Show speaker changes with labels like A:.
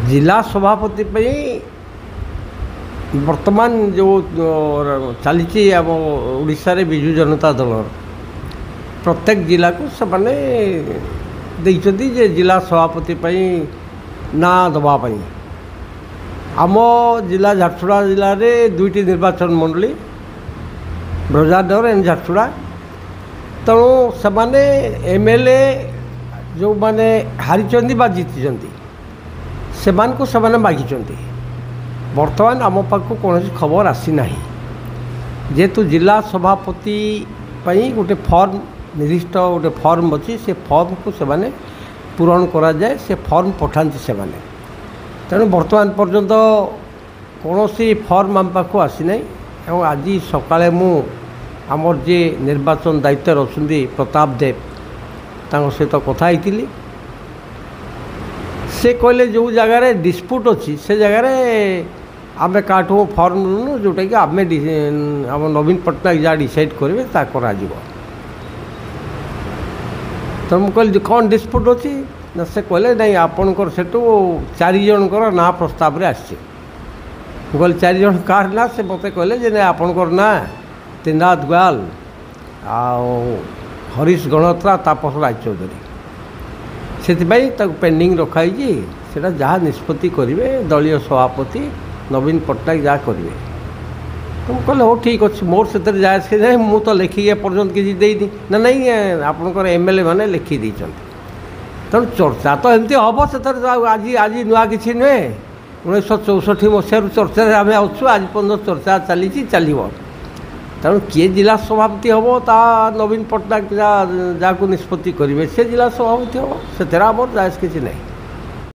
A: जिला सभापति वर्तमान जो चली आम ओडिशा रे विजु जनता दल प्रत्येक जिला को से देखते जे जिला सभापति ना दवाई आम जिला झारसुगुड़ा जिले में दुईटी निर्वाचन मंडली ब्रजानगर एंड झारसुगुड़ा तेणु से एमएलए जो माने हारी बा जीति से मागिं बर्तमान आम पाक कौन खबर आसी ना जेहेतु जिला सभापति गोटे फॉर्म निर्दिष्ट गोटे फॉर्म अच्छी से फॉर्म को से पूरण करा जाए से फॉर्म पठाती से तेणु बर्तमान पर्यंत कौन फॉर्म आम पाक आसी ना और आज सकाले मु आमर जे निर्वाचन दायित्व अच्छा प्रताप देव सहित कथा होती से कहले जो जगार डिस्प्यूट अच्छी से जगार आम काठू फॉर्म लुनु जोटा कि आम नवीन पट्टनायक जहाँ डिसाइड करेंगे तो मुझे कहली कौन डिस्प्यूट अच्छी ना से कहले नहीं आपणकर सेठू 4 जनकर ना प्रस्ताव रे आसी कहली 4 जन कार ना से मत कहले जे नहीं आपणकर ना त्रिनाथ गोयल आ हरीश गणोत्रा तापस रायचौधरी से पेंडिंग रखाई से जहाँ निष्पत्ति करेंगे दलीय सभापति नवीन पट्टनायक जहाँ करेंगे तो कहले हो ठीक अच्छे मोर से जाए से जाए मु तो लिखिक एपर्तंत किसी देनी ना नहीं आपंकर एमएलए मैंने लिखी तेणु चर्चा तो एमती हम से आज आज नुआ कि नुहे 1964 मसीह चर्चा आम अच्छु आज पर्यटन चर्चा चली चलो तेणु किए जिला सभापति हम ता नवीन पट्टनायक जहाँ निष्पत्ति करेंगे से जिला सभापति हम से आम जायज किसी नहीं।